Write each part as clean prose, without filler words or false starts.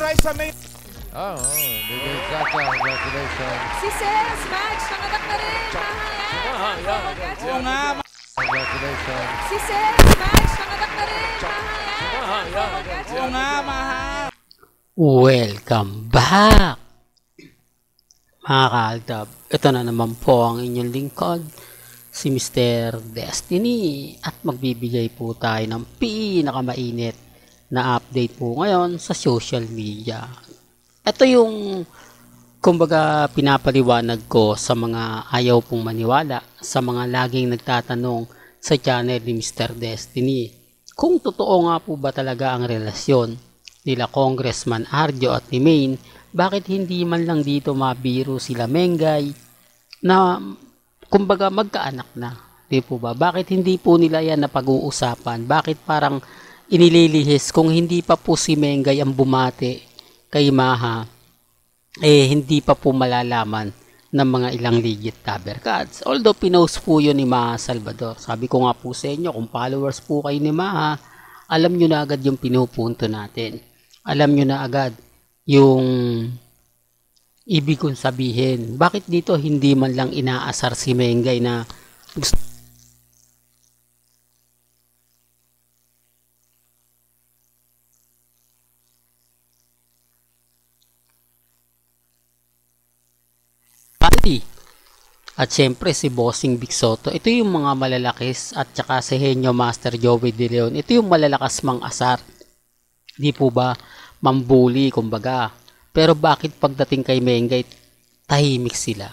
Raisa May. Oh, bigay Chacha, congratulations. Si Ses, Max, nanganak na rin. Oo nga. Congratulations. Si Ses, Max, nanganak na rin. Oo nga, mahal. Welcome back, mga kaaldab. Ito na naman po ang inyong lingkod, si Mr. Destiny, at magbibigay po tayo ng pinakamainit na update po ngayon sa social media. Ito yung kumbaga pinapaliwanag ko sa mga ayaw pong maniwala, sa mga laging nagtatanong sa channel ni Mr. Destiny kung totoo nga po ba talaga ang relasyon nila Congressman Arjo at ni Maine. Bakit hindi man lang dito mabiro sila Mengay na kumbaga magkaanak na, di po ba? Bakit hindi po nila yan napag-uusapan? Bakit parang inililihis kung hindi pa po si Mengay ang bumati kay Maha, hindi pa po malalaman ng mga ilang legit Taber Cats. Although pinost po yun ni Maha Salvador. Sabi ko nga po sa inyo, kung followers po kayo ni Maha, alam nyo na agad yung pinupunto natin. Alam nyo na agad yung ibig kong sabihin. Bakit dito hindi man lang inaasar si Mengay na gusto at syempre si Bossing Big Soto. Ito yung mga malalakis at saka si Henyo Master Joey De Leon. Ito yung malalakas mang asar. Di po ba? Mambuli kumbaga. Pero bakit pagdating kay Mengay tahimik sila?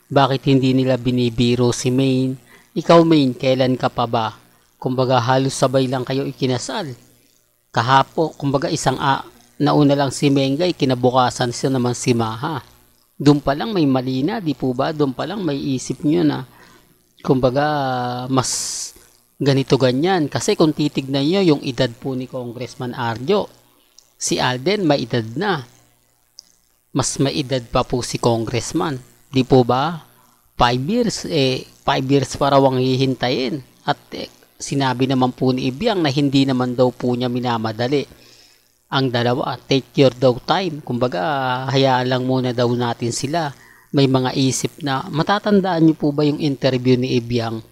Bakit hindi nila binibiro si Maine? Ikaw Maine, kailan ka pa ba? Kumbaga halos sabay lang kayo ikinasal. Kahapo, kumbaga nauna lang si Mengay, kinabukasan siya naman si Maha. Doon pa lang may mali na, di po ba? Doon pa lang may isip nyo na kumbaga mas ganito ganyan. Kasi kung titignan nyo yung edad po ni Congressman Arjo, si Alden may edad na. Mas may edad pa po si Congressman. Di po ba? 5 years. 5 years para wang hihintayin. At sinabi naman po ni Ibiang na hindi naman daw po niya minamadali ang dalawa. Take your daw time. Kumbaga, hayaan lang muna daw natin sila. May mga isip na, matatandaan niyo po ba yung interview ni Ibiang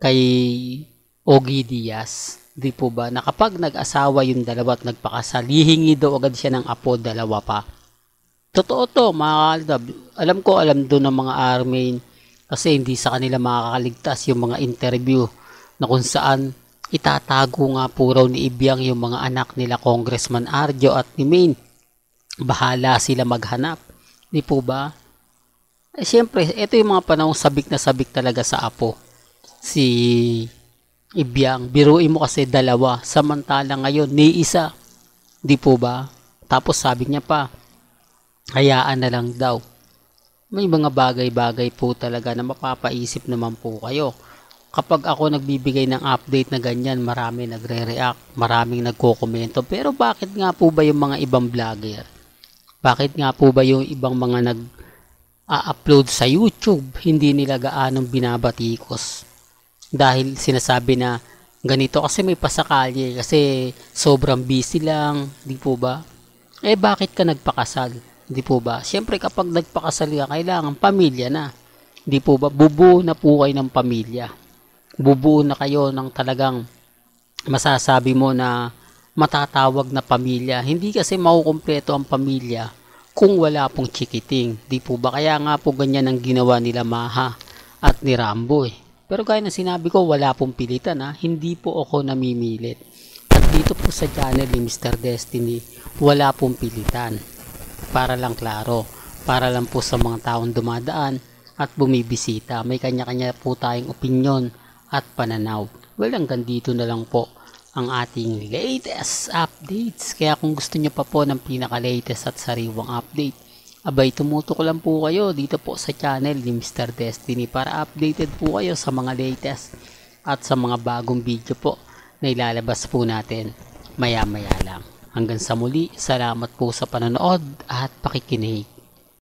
kay Ogie Diaz? Di po ba? Na kapag nag-asawa yung dalawa at nagpakasal, hihingi daw agad siya ng apo, dalawa pa. Totoo to, mga kaaldab. Alam doon ng mga army kasi hindi sa kanila makakaligtas yung mga interview na kung saan itatago nga po raw ni Ibiang yung mga anak nila Congressman Arjo at ni Maine. Bahala sila maghanap. Di po ba? Siyempre, ito yung mga panahong sabik na sabik talaga sa apo. Si Ibiang, biruin mo kasi dalawa. Samantala ngayon, ni isa. Di po ba? Tapos sabi niya pa, hayaan na lang daw. May mga bagay-bagay po talaga na mapapaisip naman po kayo. Kapag ako nagbibigay ng update na ganyan, marami nagre-react, maraming nagko-komento. Pero bakit nga po ba yung mga ibang vlogger? Bakit nga po ba yung ibang mga nag-upload sa YouTube, hindi nila gaanong binabatikos? Dahil sinasabi na ganito kasi may pasakali, kasi sobrang busy lang, di po ba? Bakit ka nagpakasal? Di po ba? Siyempre kapag nagpakasal ka, kailangan pamilya na. Di po ba? Bubuo na po kayo ng pamilya. Bubuo na kayo ng talagang masasabi mo na matatawag na pamilya. Hindi kasi makukumpleto ang pamilya kung wala pong chikiting. Di po ba? Kaya nga po ganyan ang ginawa nila Maha at ni Rambo Pero gaya na sinabi ko, wala pong pilitan ha. Hindi po ako namimilit. At dito po sa channel ni Mr. Destiny, wala pong pilitan. Para lang klaro. Para lang po sa mga taong dumadaan at bumibisita. May kanya-kanya po tayong opinyon at pananaw. Well, hanggang dito na lang po ang ating latest updates. Kaya kung gusto nyo pa po ng pinaka-latest at sariwang update, abay tumutok lang po kayo dito po sa channel ni Mr. Destiny para updated po kayo sa mga latest at sa mga bagong video po na ilalabas po natin maya-maya lang. Hanggang sa muli, salamat po sa panonood at pakikinig.